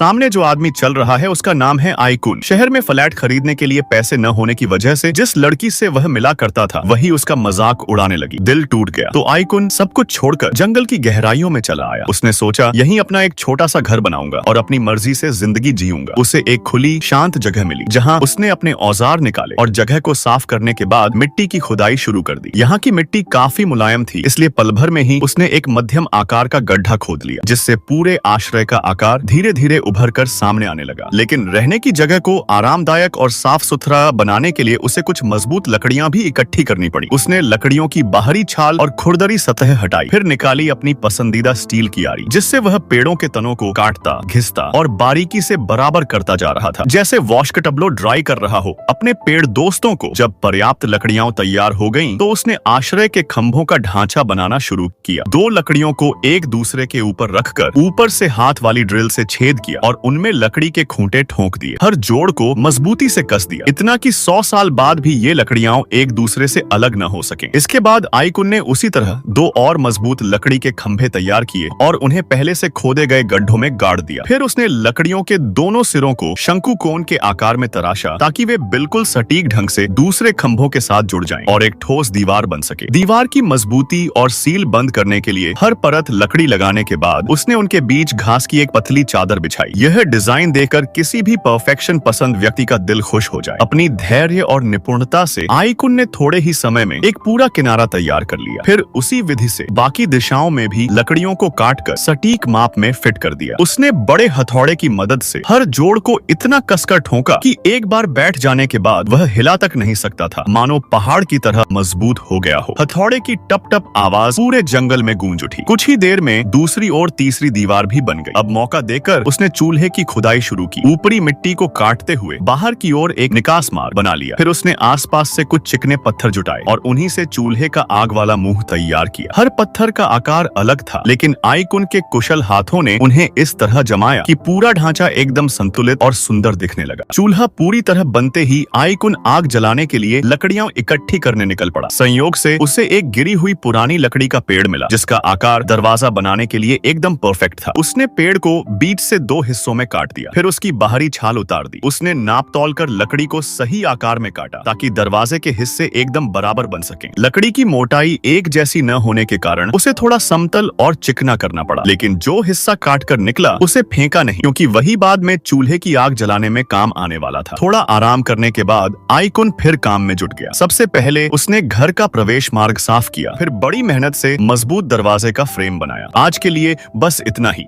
सामने जो आदमी चल रहा है उसका नाम है आइकुन। शहर में फ्लैट खरीदने के लिए पैसे न होने की वजह से जिस लड़की से वह मिला करता था वही उसका मजाक उड़ाने लगी। दिल टूट गया तो आइकुन सब कुछ छोड़कर जंगल की गहराइयों में चला आया। उसने सोचा यहीं अपना एक छोटा सा घर बनाऊंगा और अपनी मर्जी से जिंदगी जीऊंगा। उसे एक खुली शांत जगह मिली जहाँ उसने अपने औजार निकाले और जगह को साफ करने के बाद मिट्टी की खुदाई शुरू कर दी। यहाँ की मिट्टी काफी मुलायम थी, इसलिए पल भर में ही उसने एक मध्यम आकार का गड्ढा खोद लिया, जिससे पूरे आश्रय का आकार धीरे धीरे उभर कर सामने आने लगा। लेकिन रहने की जगह को आरामदायक और साफ सुथरा बनाने के लिए उसे कुछ मजबूत लकड़ियां भी इकट्ठी करनी पड़ी। उसने लकड़ियों की बाहरी छाल और खुरदरी सतह हटाई, फिर निकाली अपनी पसंदीदा स्टील की आरी, जिससे वह पेड़ों के तनों को काटता, घिसता और बारीकी से बराबर करता जा रहा था, जैसे वॉश का टबलो ड्राई कर रहा हो। अपने पेड़ दोस्तों को जब पर्याप्त लकड़ियां तैयार हो गईं, तो उसने आश्रय के खंभों का ढांचा बनाना शुरू किया। दो लकड़ियों को एक दूसरे के ऊपर रखकर ऊपर से हाथ वाली ड्रिल से छेद किया और उनमें लकड़ी के खूंटे ठोक दिए। हर जोड़ को मजबूती से कस दिया, इतना कि 100 साल बाद भी ये लकड़ियां एक दूसरे से अलग न हो सके। इसके बाद आइकुन ने उसी तरह दो और मजबूत लकड़ी के खंभे तैयार किए और उन्हें पहले से खोदे गए गड्ढों में गाड़ दिया। फिर उसने लकड़ियों के दोनों सिरों को शंकु कोण के आकार में तराशा, ताकि वे बिल्कुल सटीक ढंग से दूसरे खंभों के साथ जुड़ जाएं और एक ठोस दीवार बन सके। दीवार की मजबूती और सील बंद करने के लिए हर परत लकड़ी लगाने के बाद उसने उनके बीच घास की एक पतली चादर बिछाई। यह डिजाइन देखकर किसी भी परफेक्शन पसंद व्यक्ति का दिल खुश हो जाए। अपनी धैर्य और निपुणता से आइकुन ने थोड़े ही समय में एक पूरा किनारा तैयार कर लिया। फिर उसी विधि से बाकी दिशाओं में भी लकड़ियों को काटकर सटीक माप में फिट कर दिया। उसने बड़े हथौड़े की मदद से हर जोड़ को इतना कसकर ठोका कि एक बार बैठ जाने के बाद वह हिला तक नहीं सकता था, मानो पहाड़ की तरह मजबूत हो गया हो। हथौड़े की टप टप आवाज पूरे जंगल में गूंज उठी। कुछ ही देर में दूसरी और तीसरी दीवार भी बन गई। अब मौका देकर उसने चूल्हे की खुदाई शुरू की। ऊपरी मिट्टी को काटते हुए बाहर की ओर एक निकास मार्ग बना लिया। फिर उसने आसपास से कुछ चिकने पत्थर जुटाए और उन्हीं से चूल्हे का आग वाला मुंह तैयार किया। हर पत्थर का आकार अलग था, लेकिन आइकुन के कुशल हाथों ने उन्हें इस तरह जमाया कि पूरा ढांचा एकदम संतुलित और सुंदर दिखने लगा। चूल्हा पूरी तरह बनते ही आइकुन आग जलाने के लिए लकड़ियां इकट्ठी करने निकल पड़ा। संयोग से उसे एक गिरी हुई पुरानी लकड़ी का पेड़ मिला, जिसका आकार दरवाजा बनाने के लिए एकदम परफेक्ट था। उसने पेड़ को बीच से दो हिस्सों में काट दिया, फिर उसकी बाहरी छाल उतार दी। उसने नाप तौल कर लकड़ी को सही आकार में काटा, ताकि दरवाजे के हिस्से एकदम बराबर बन सकें। लकड़ी की मोटाई एक जैसी न होने के कारण उसे थोड़ा समतल और चिकना करना पड़ा, लेकिन जो हिस्सा काट कर निकला उसे फेंका नहीं, क्योंकि वही बाद में चूल्हे की आग जलाने में काम आने वाला था। थोड़ा आराम करने के बाद आइकुन फिर काम में जुट गया। सबसे पहले उसने घर का प्रवेश मार्ग साफ किया, फिर बड़ी मेहनत से मजबूत दरवाजे का फ्रेम बनाया। आज के लिए बस इतना ही।